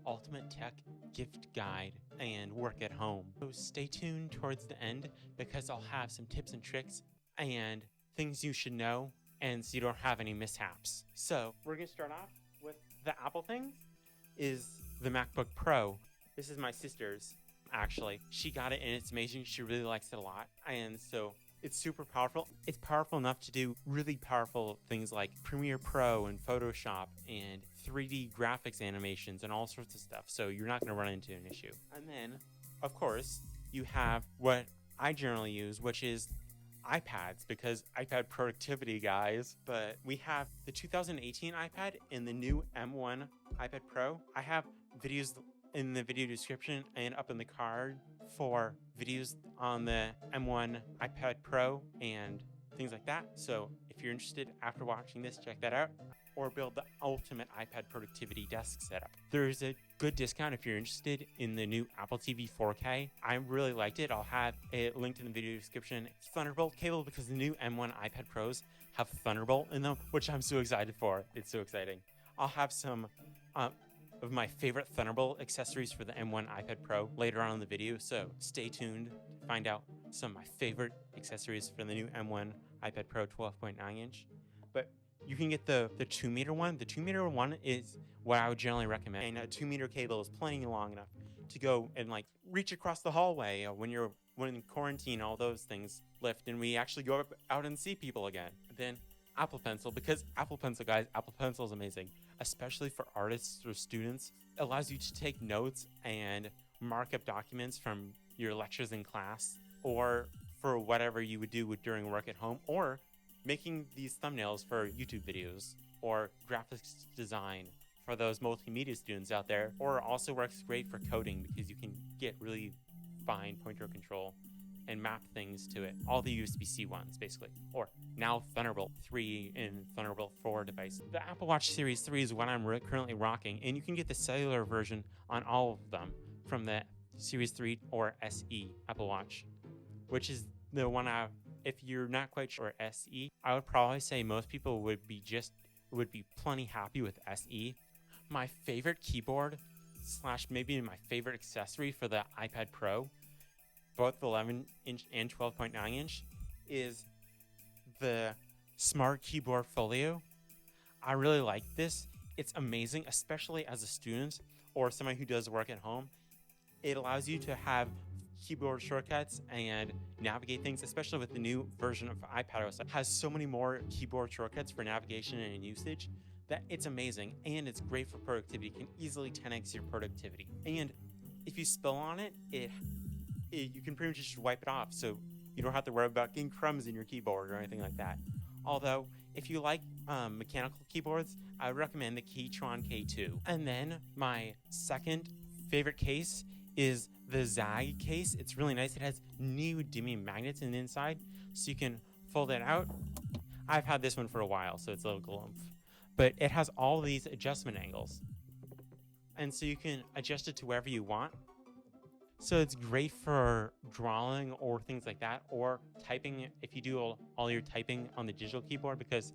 ultimate tech gift guide and work at home. So stay tuned towards the end because I'll have some tips and tricks and things you should know, and so you don't have any mishaps. So we're gonna start off with the Apple thing. Is the MacBook Pro. This is my sister's, actually. She got it and it's amazing. She really likes it a lot. And so it's super powerful. It's powerful enough to do really powerful things like Premiere Pro and Photoshop and 3D graphics animations and all sorts of stuff. So you're not going to run into an issue. And then, of course, you have what I generally use, which is iPads, because iPad productivity, guys. But we have the 2018 iPad and the new M1 iPad Pro. I have videos in the video description and up in the card for videos on the M1 iPad Pro and things like that. So if you're interested after watching this, check that out. Or build the ultimate iPad productivity desk setup. There's a good discount if you're interested in the new Apple TV 4K. I really liked it. I'll have it linked in the video description. Thunderbolt cable, because the new M1 iPad Pros have Thunderbolt in them, which I'm so excited for. It's so exciting. I'll have some of my favorite Thunderbolt accessories for the M1 iPad Pro later on in the video, so stay tuned to find out some of my favorite accessories for the new M1 iPad Pro 12.9 inch. But you can get the 2-meter one. The 2-meter one is what I would generally recommend. And a 2-meter cable is plenty long enough to go and like reach across the hallway when in quarantine, all those things lift and we actually go out and see people again. Then Apple Pencil, because Apple Pencil, guys, Apple Pencil is amazing, especially for artists or students. It allows you to take notes and mark up documents from your lectures in class, or for whatever you would do during work at home, or making these thumbnails for YouTube videos, or graphics design for those multimedia students out there. Or also works great for coding because you can get really fine pointer control and map things to it. All the USB-C ones, basically. Or now Thunderbolt 3 and Thunderbolt 4 devices. The Apple Watch Series 3 is what I'm currently rocking, and you can get the cellular version on all of them from the Series 3 or SE Apple Watch, which is the one if you're not quite sure SE, I would probably say most people would be plenty happy with SE. My favorite keyboard / maybe my favorite accessory for the iPad Pro, both the 11-inch and 12.9 inch, is the Smart Keyboardfolio. I really like this. It's amazing, especially as a student or someone who does work at home. It allows you to have keyboard shortcuts and navigate things, especially with the new version of iPadOS. It has so many more keyboard shortcuts for navigation and usage that it's amazing, and it's great for productivity. It can easily 10x your productivity. And if you spill on it, you can pretty much just wipe it off, so you don't have to worry about getting crumbs in your keyboard or anything like that. Although, if you like mechanical keyboards, I would recommend the Keytron K2. And then my second favorite case is the Zag Case. It's really nice. It has neodymium magnets in the inside, so you can fold it out. I've had this one for a while, so it's a little glumph. But it has all these adjustment angles, and so you can adjust it to wherever you want. So it's great for drawing or things like that, or typing if you do all your typing on the digital keyboard, because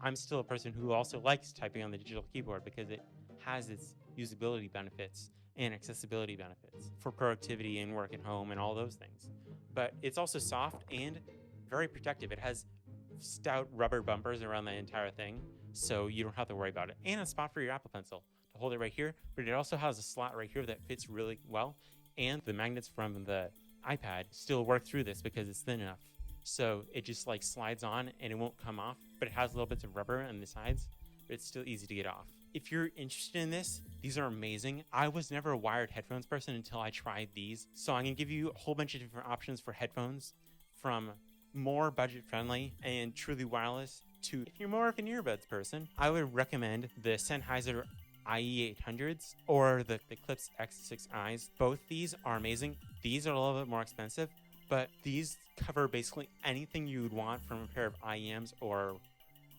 I'm still a person who also likes typing on the digital keyboard because it has its usability benefits and accessibility benefits for productivity and work at home and all those things. But it's also soft and very protective. It has stout rubber bumpers around the entire thing, so you don't have to worry about it. And a spot for your Apple Pencil to hold it right here, but it also has a slot right here that fits really well. And the magnets from the iPad still work through this because it's thin enough. So it just like slides on and it won't come off, but it has little bits of rubber on the sides, but it's still easy to get off. If you're interested in this, these are amazing. I was never a wired headphones person until I tried these. So I'm gonna give you a whole bunch of different options for headphones, from more budget friendly and truly wireless to, if you're more of an earbuds person, I would recommend the Sennheiser IE800s or the Klipsch X6Is. Both these are amazing. These are a little bit more expensive, but these cover basically anything you would want from a pair of IEMs or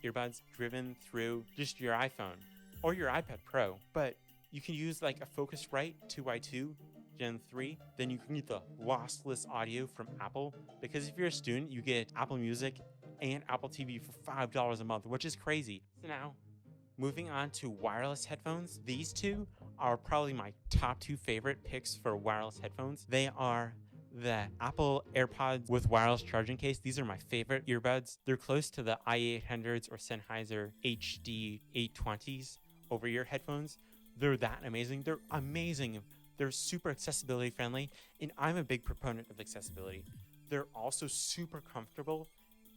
earbuds driven through just your iPhone or your iPad Pro. But you can use like a Focusrite 2x2 Gen 3, then you can get the lossless audio from Apple, because if you're a student, you get Apple Music and Apple TV for $5 a month, which is crazy. So now, moving on to wireless headphones, these two are probably my top 2 favorite picks for wireless headphones. They are the Apple AirPods with wireless charging case. These are my favorite earbuds. They're close to the i800s or Sennheiser HD 820s over-ear headphones. They're that amazing. They're amazing. They're super accessibility friendly, and I'm a big proponent of accessibility. They're also super comfortable,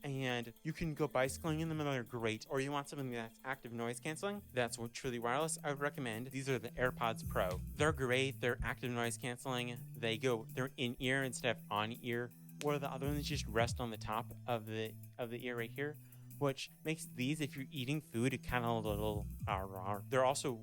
and you can go bicycling in them and they're great. Or you want something that's active noise canceling, that's truly wireless, I would recommend. These are the Airpods Pro. They're great. They're active noise canceling. They're in ear instead of on ear. Or the other ones just rest on the top of the ear right here, which makes these, if you're eating food, kind of a little raw. They're also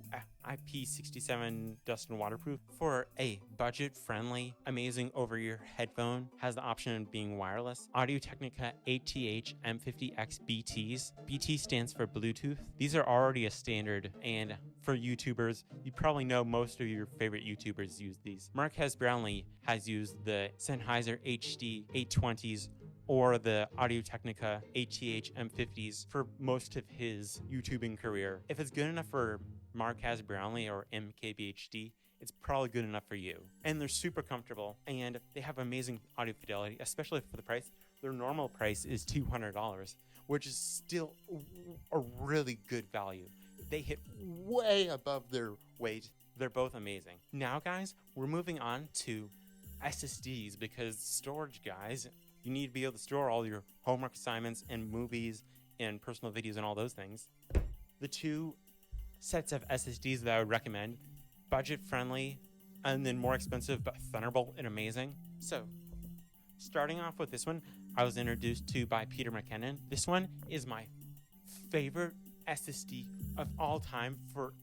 IP67 dust and waterproof. For a budget-friendly, amazing over-ear headphone, has the option of being wireless. Audio-Technica ATH M50X BTs. BT stands for Bluetooth. These are already a standard, and for YouTubers, you probably know most of your favorite YouTubers use these. Marques Brownlee has used the Sennheiser HD 820s or the Audio-Technica ATH M50s for most of his YouTubing career. If it's good enough for Marques Brownlee or MKBHD, it's probably good enough for you. And they're super comfortable, and they have amazing audio fidelity, especially for the price. Their normal price is $200, which is still a really good value. They hit way above their weight. They're both amazing. Now, guys, we're moving on to SSDs, because storage, guys, you need to be able to store all your homework assignments and movies and personal videos and all those things. The 2 sets of SSDs that I would recommend, budget friendly and then more expensive, but Thunderbolt and amazing. So starting off with this one, I was introduced to by Peter McKinnon. This one is my favorite SSD of all time.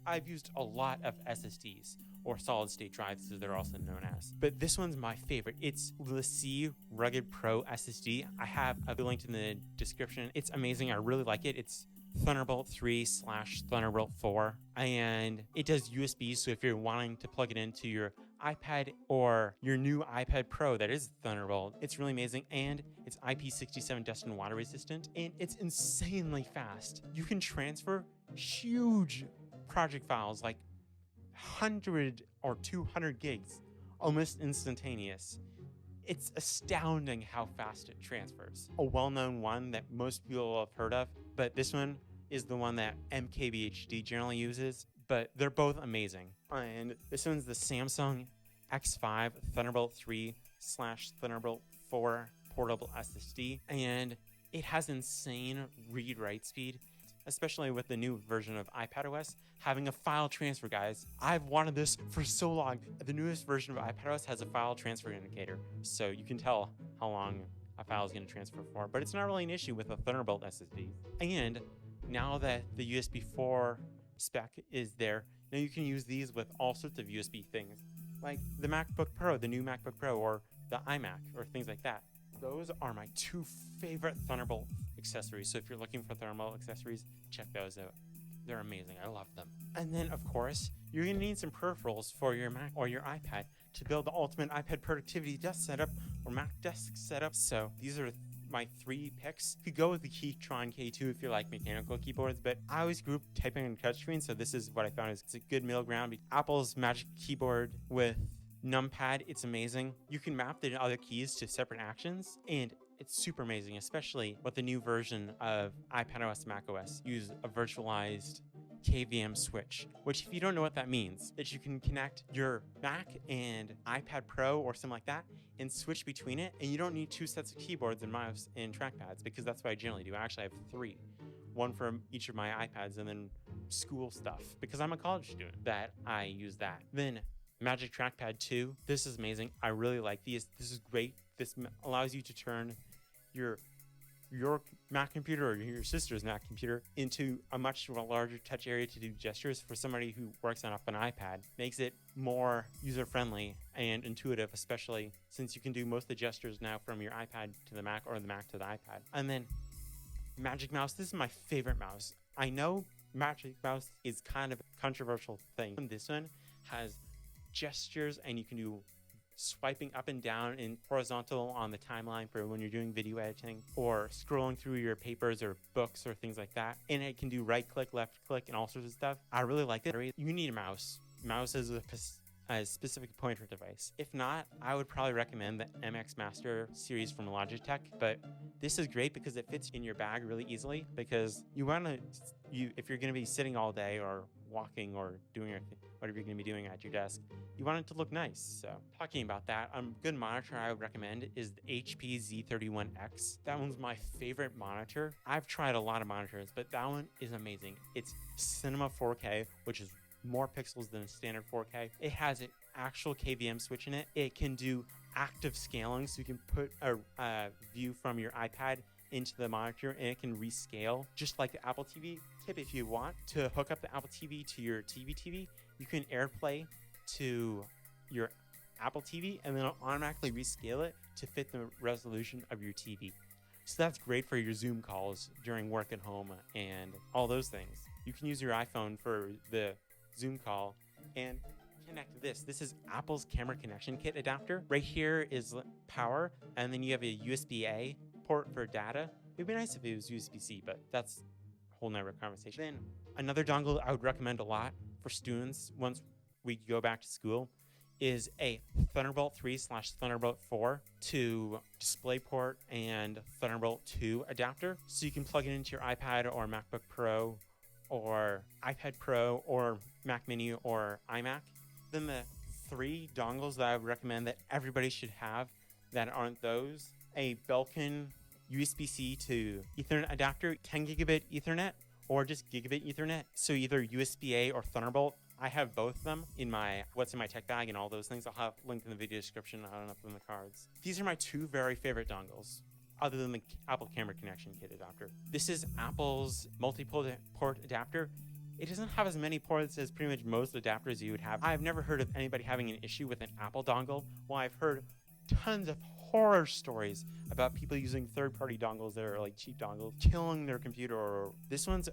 I've used a lot of SSDs, or solid state drives as they're also known as, but this one's my favorite. It's the C Rugged Pro SSD. I have a link in the description. It's amazing. I really like it. It's Thunderbolt 3/Thunderbolt 4, and it does USB, so if you're wanting to plug it into your iPad or your new iPad Pro that is Thunderbolt, it's really amazing. And it's IP67 dust and water resistant, and it's insanely fast. You can transfer huge project files like 100 or 200 gigs almost instantaneous. It's astounding how fast it transfers. A well-known one that most people have heard of, but this one is the one that MKBHD generally uses, but they're both amazing. And this one's the Samsung X5 Thunderbolt 3/Thunderbolt 4 portable SSD, and it has insane read-write speed, especially with the new version of iPadOS, having a file transfer, guys. I've wanted this for so long. The newest version of iPadOS has a file transfer indicator, so you can tell how long a file is going to transfer for, but it's not really an issue with a Thunderbolt SSD. And now that the USB 4 spec is there, now you can use these with all sorts of USB things, like the MacBook Pro, the new MacBook Pro, or the iMac, or things like that. Those are my 2 favorite Thunderbolt accessories. So if you're looking for Thunderbolt accessories, check those out. They're amazing. I love them. And then, of course, you're going to need some peripherals for your Mac or your iPad to build the ultimate iPad productivity desk setup or Mac desk setup. So these are my 3 picks. You could go with the Keytron K2 if you like mechanical keyboards, but I always group typing and touchscreen, so this is what I found is it's a good middle ground. Apple's Magic Keyboard with numpad, it's amazing. You can map the other keys to separate actions, and it's super amazing, especially with the new version of iPadOS, macOS. Use a virtualized KVM switch, which, if you don't know what that means, that you can connect your Mac and iPad Pro or something like that and switch between it, and you don't need 2 sets of keyboards and mouse and trackpads, because that's what I generally do. I actually have 3, one for each of my iPads, and then school stuff, because I'm a college student, that I use that. Then Magic Trackpad 2. This is amazing. I really like these. This is great. This allows you to turn your Mac computer or your sister's Mac computer into a much larger touch area to do gestures for somebody who works on an iPad. Makes it more user-friendly and intuitive, especially since you can do most of the gestures now from your iPad to the Mac or the Mac to the iPad. And then Magic Mouse. This is my favorite mouse. I know Magic Mouse is kind of a controversial thing. This one has gestures, and you can do swiping up and down and horizontal on the timeline for when you're doing video editing or scrolling through your papers or books or things like that. And it can do right click, left click, and all sorts of stuff. I really like it. You need a mouse. mouse is a specific pointer device. If not, I would probably recommend the MX Master series from Logitech, but this is great because it fits in your bag really easily, because if you're going to be sitting all day or walking or doing whatever you're going to be doing at your desk, you want it to look nice. So talking about that, a good monitor I would recommend is the HP Z31X. That one's my favorite monitor. I've tried a lot of monitors, but that one is amazing. It's Cinema 4K, which is more pixels than a standard 4K. It has an actual KVM switch in it. It can do active scaling, so you can put a view from your iPad into the monitor and it can rescale just like the Apple TV. Tip: if you want to hook up the Apple TV to your TV, you can AirPlay to your Apple TV and then it'll automatically rescale it to fit the resolution of your TV. So that's great for your Zoom calls during work at home and all those things. You can use your iPhone for the Zoom call and connect this. This is Apple's camera connection kit adapter. Right here is power, and then you have a USB-A port for data. It'd be nice if it was USB-C, but that's a whole nother conversation. Then another dongle I would recommend a lot for students once we go back to school is a Thunderbolt 3/Thunderbolt 4 to DisplayPort and Thunderbolt 2 adapter. So you can plug it into your iPad or MacBook Pro or iPad Pro or Mac Mini or iMac. Then the 3 dongles that I would recommend that everybody should have that aren't those: a Belkin USB-C to Ethernet adapter, 10 gigabit Ethernet, or just gigabit Ethernet. So either USB-A or Thunderbolt. I have both of them in my what's in my tech bag and all those things. I'll have linked in the video description. I don't know if in the cards. These are my 2 very favorite dongles, other than the Apple camera connection kit adapter. This is Apple's multi-port adapter. It doesn't have as many ports as pretty much most adapters you would have. I've never heard of anybody having an issue with an Apple dongle, while I've heard tons of horror stories about people using third-party dongles that are like cheap dongles, killing their computer. This one's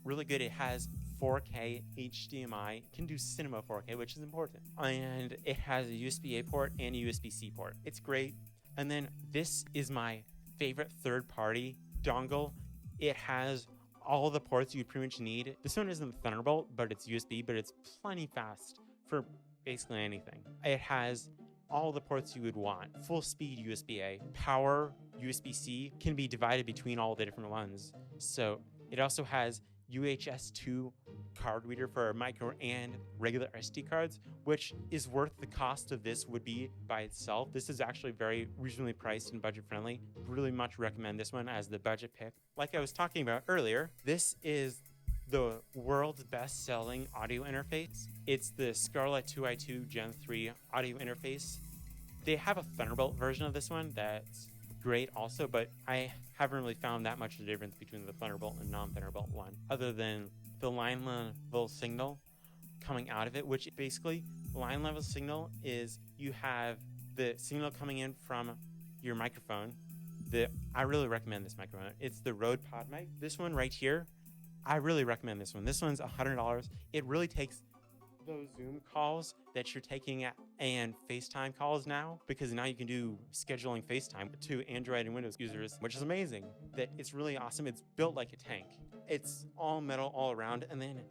really good. It has 4K HDMI, can do Cinema 4K, which is important. And it has a USB-A port and a USB-C port. It's great. And then this is my favorite third-party dongle. It has all the ports you pretty much need. This one isn't Thunderbolt, but it's USB, but it's plenty fast for basically anything. It has all the ports you would want. Full speed USB-A, power USB-C, can be divided between all the different ones. So it also has UHS 2 card reader for micro and regular SD cards, which is worth the cost of this would be by itself. This is actually very reasonably priced and budget friendly. Really much recommend this one as the budget pick. Like I was talking about earlier, this is the world's best-selling audio interface. It's the Scarlet 2i2 Gen 3 audio interface. They have a Thunderbolt version of this one that's great also, but I haven't really found that much of a difference between the Thunderbolt and non-Thunderbolt one, other than the line level signal coming out of it, which basically line level signal is you have the signal coming in from your microphone. I really recommend this microphone. It's the Rode Pod mic. This one right here, I really recommend this one. This one's $100. It really takes those Zoom calls that you're taking and FaceTime calls now, because now you can do scheduling FaceTime to Android and Windows users, which is amazing. That it's really awesome. It's built like a tank. It's all metal all around, and then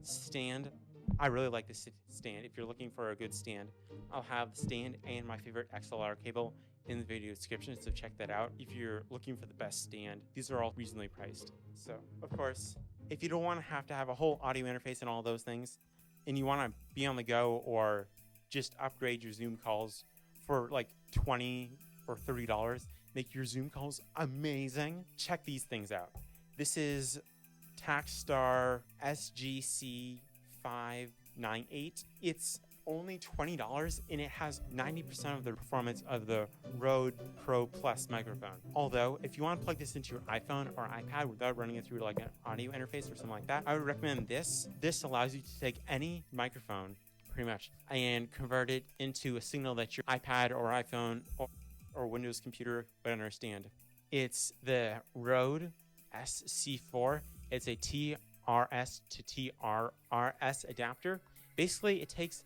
stand. I really like this stand. If you're looking for a good stand, I'll have the stand and my favorite XLR cable in the video description, so check that out if you're looking for the best stand. These are all reasonably priced. So, of course, if you don't want to have a whole audio interface and all those things, and you want to be on the go or just upgrade your Zoom calls for like $20 or $30, make your Zoom calls amazing, check these things out. This is Takstar SGC 598. It's only $20 and it has 90% of the performance of the Rode Pro Plus microphone. Although, if you want to plug this into your iPhone or iPad without running it through like an audio interface or something like that, I would recommend this. This allows you to take any microphone, pretty much, and convert it into a signal that your iPad or iPhone or Windows computer would understand. It's the Rode SC4. It's a TRS to TRRS adapter. Basically, it takes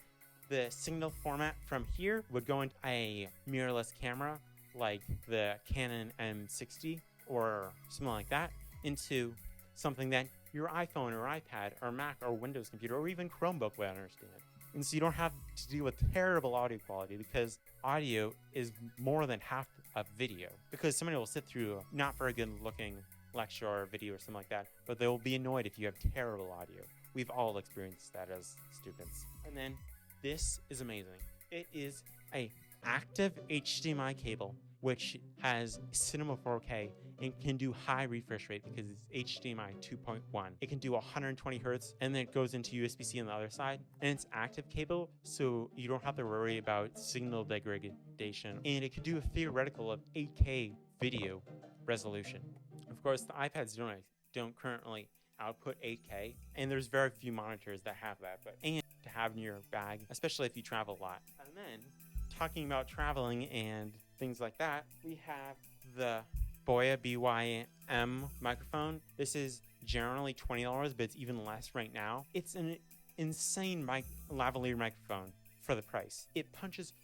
the signal format from here, would go into a mirrorless camera like the Canon M60 or something like that, into something that your iPhone or iPad or Mac or Windows computer or even Chromebook would understand. And so you don't have to deal with terrible audio quality, because audio is more than half of video. Because somebody will sit through a not very good looking lecture or video or something like that, but they will be annoyed if you have terrible audio. We've all experienced that as students. And then this is amazing. It is a active HDMI cable, which has Cinema 4K and can do high refresh rate because it's HDMI 2.1. It can do 120 hertz, and then it goes into USB-C on the other side. And it's active cable, so you don't have to worry about signal degradation. And it can do a theoretical of 8K video resolution. Of course, the iPads don't currently output 8K, and there's very few monitors that have that, but and to have in your bag, especially if you travel a lot. And then, talking about traveling and things like that, we have the Boya BYM microphone. This is generally $20, but it's even less right now. It's an insane lavalier microphone for the price. It punches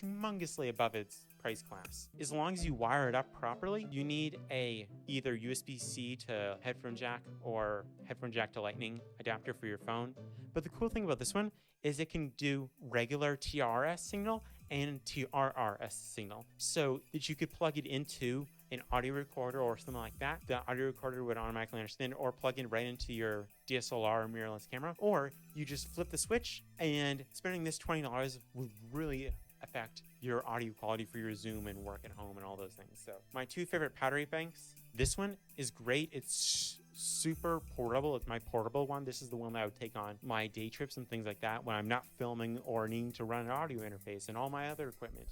humongously above its price class. As long as you wire it up properly, you need a either USB-C to headphone jack or headphone jack to lightning adapter for your phone. But the cool thing about this one is it can do regular TRS signal and TRRS signal, so that you could plug it into an audio recorder or something like that. The audio recorder would automatically understand, or plug it right into your DSLR or mirrorless camera, or you just flip the switch, and spending this $20 would really affect your audio quality for your Zoom and work at home and all those things. So my two favorite battery banks, this one is great. It's super portable. It's my portable one. This is the one that I would take on my day trips and things like that when I'm not filming or needing to run an audio interface and all my other equipment,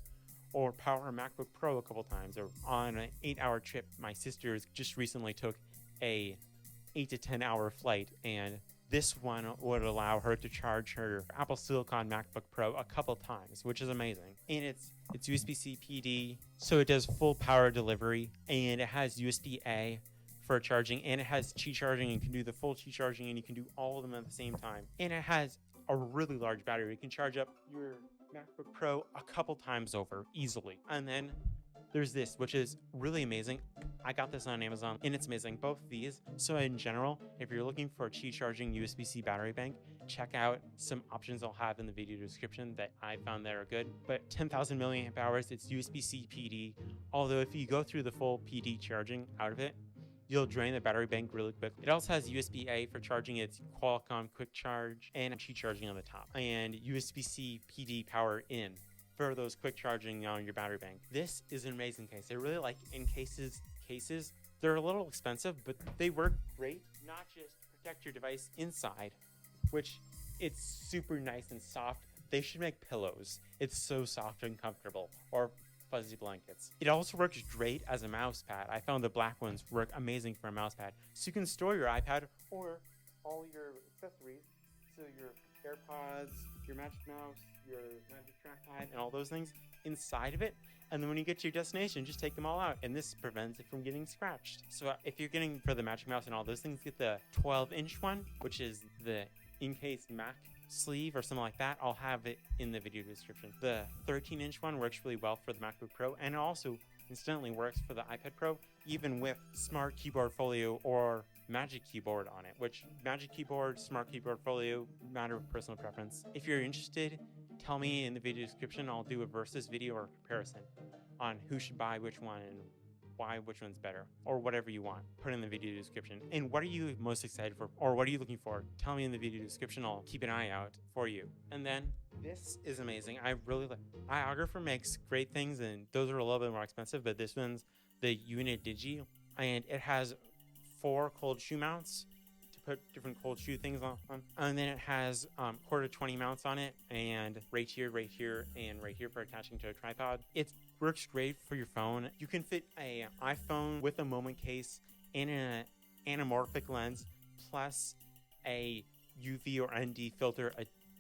or power a MacBook Pro a couple times, or on an 8-hour trip. My sisters just recently took a 8 to 10 hour flight, and this one would allow her to charge her Apple Silicon MacBook Pro a couple times, which is amazing. And it's USB-C PD, so it does full power delivery, and it has USB-A for charging, and it has Qi charging, and you can do the full Qi charging, and you can do all of them at the same time. And it has a really large battery. You can charge up your MacBook Pro a couple times over easily. And then there's this, which is really amazing. I got this on Amazon, and it's amazing. Both of these. So in general, if you're looking for a Qi charging USB-C battery bank, check out some options I'll have in the video description that I found that are good. But 10,000 milliamp hours, it's USB-C PD. Although if you go through the full PD charging out of it, you'll drain the battery bank really quick. It also has USB-A for charging its Qualcomm Quick Charge and Qi charging on the top, and USB-C PD power in for those quick charging on your battery bank. This is an amazing case. I really like in cases. They're a little expensive, but they work great. Not just protect your device inside, which it's super nice and soft. They should make pillows. It's so soft and comfortable, or fuzzy blankets. It also works great as a mouse pad. I found the black ones work amazing for a mouse pad. So you can store your iPad or all your accessories, so your AirPods, your Magic Mouse, your Magic Trackpad, and all those things inside of it. And then when you get to your destination, just take them all out, and this prevents it from getting scratched. So if you're getting for the Magic Mouse and all those things, get the 12-inch one, which is the in-case Mac sleeve or something like that. I'll have it in the video description. The 13-inch one works really well for the MacBook Pro, and it also incidentally works for the iPad Pro, even with Smart Keyboardfolio or Magic Keyboard on it, which Magic Keyboard, Smart Keyboardfolio, matter of personal preference. If you're interested, tell me in the video description. I'll do a versus video or comparison on who should buy which one and why which one's better, or whatever you want. Put in the video description. And what are you most excited for, or what are you looking for? Tell me in the video description. I'll keep an eye out for you. And then this is amazing. I really like. Iographer makes great things, and those are a little bit more expensive, but this one's the Unit Digi, and it has 4 cold shoe mounts to put different cold shoe things on. And then it has quarter 20 mounts on it, and right here, and right here for attaching to a tripod. It works great for your phone. You can fit an iPhone with a moment case and an anamorphic lens, plus a UV or ND filter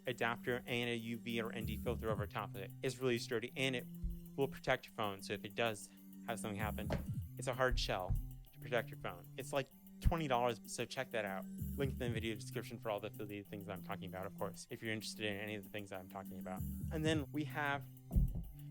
adapter and a UV or ND filter over top of it. It's really sturdy, and it will protect your phone. So if it does have something happen, it's a hard shell to protect your phone. It's like $20, so check that out. Link in the video description for all the affiliated things I'm talking about, of course, if you're interested in any of the things I'm talking about. And then we have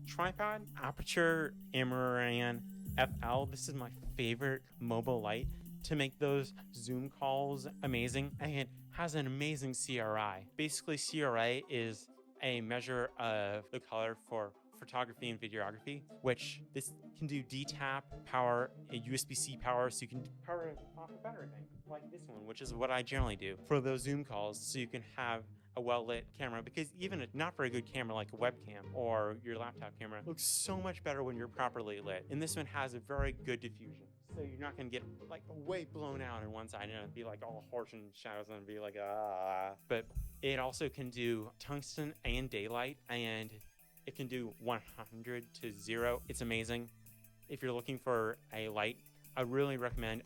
tripod, Aperture Amaran FL. This is my favorite mobile light to make those Zoom calls amazing, and it has an amazing CRI. Basically, CRI is a measure of the color for photography and videography, which this can do D-tap power, a USB-C power, so you can power it off a battery bank like this one, which is what I generally do for those Zoom calls, so you can have a well-lit camera, because even a not very good camera like a webcam or your laptop camera looks so much better when you're properly lit. And this one has a very good diffusion, so you're not going to get like way blown out on one side and it'll be like all harsh and shadows and be like But it also can do tungsten and daylight, and it can do 100 to 0. It's amazing. If you're looking for a light, I really recommend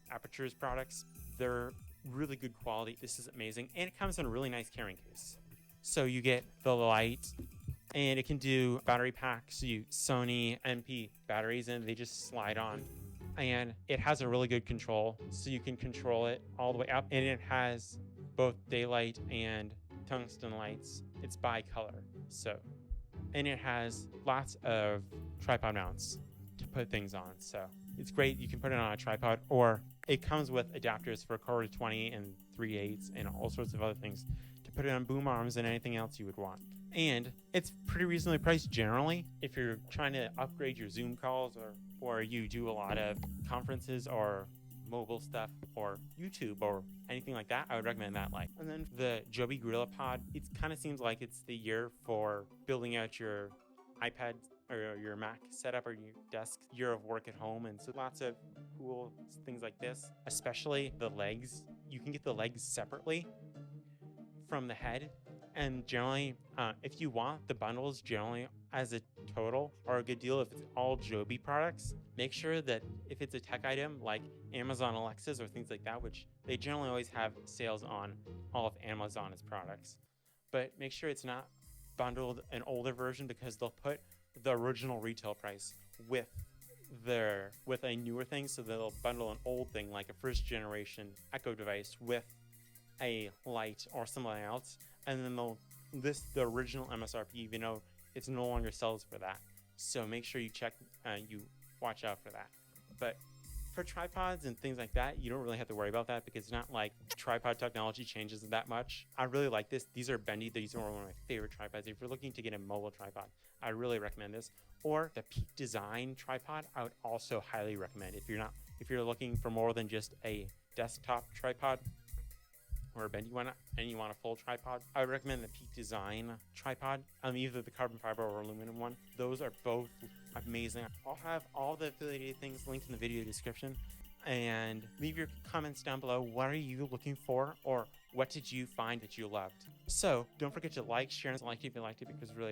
Aperture's products. They're really good quality. This is amazing, and it comes in a really nice carrying case. So you get the light, and it can do battery packs. You Sony MP batteries, and they just slide on. And it has a really good control, so you can control it all the way up. And it has both daylight and tungsten lights. It's bi-color, and it has lots of tripod mounts to put things on. So it's great. You can put it on a tripod, or it comes with adapters for 1/4-20 and 3/8 and all sorts of other things to put it on boom arms and anything else you would want. And it's pretty reasonably priced generally. If you're trying to upgrade your Zoom calls, or you do a lot of conferences or mobile stuff or YouTube or anything like that, I would recommend that light. And then the Joby Gorillapod, it kind of seems like it's the year for building out your iPad or your Mac setup or your desk, year of work at home. And so lots of cool things like this, especially the legs. You can get the legs separately from the head. And generally, if you want, the bundles generally as a total are a good deal if it's all Joby products. Make sure that if it's a tech item like Amazon Alexas or things like that, which they generally always have sales on all of Amazon's products, but make sure it's not bundled an older version, because they'll put the original retail price with a newer thing. So they'll bundle an old thing like a first generation Echo device with a light or something else, and then they'll list the original MSRP even though it's no longer sells for that. So make sure you watch out for that. But for tripods and things like that, you don't really have to worry about that, because it's not like tripod technology changes that much. I really like this. These are bendy. These are one of my favorite tripods. If you're looking to get a mobile tripod, I really recommend this. Or the Peak Design tripod, I would also highly recommend. If you're looking for more than just a desktop tripod or a bendy one and you want a full tripod, I would recommend the Peak Design tripod, either the carbon fiber or aluminum one. Those are both amazing. I'll have all the affiliated things linked in the video description, and leave your comments down below. What are you looking for, or what did you find that you loved? So don't forget to like, share, and like if you liked it, because it really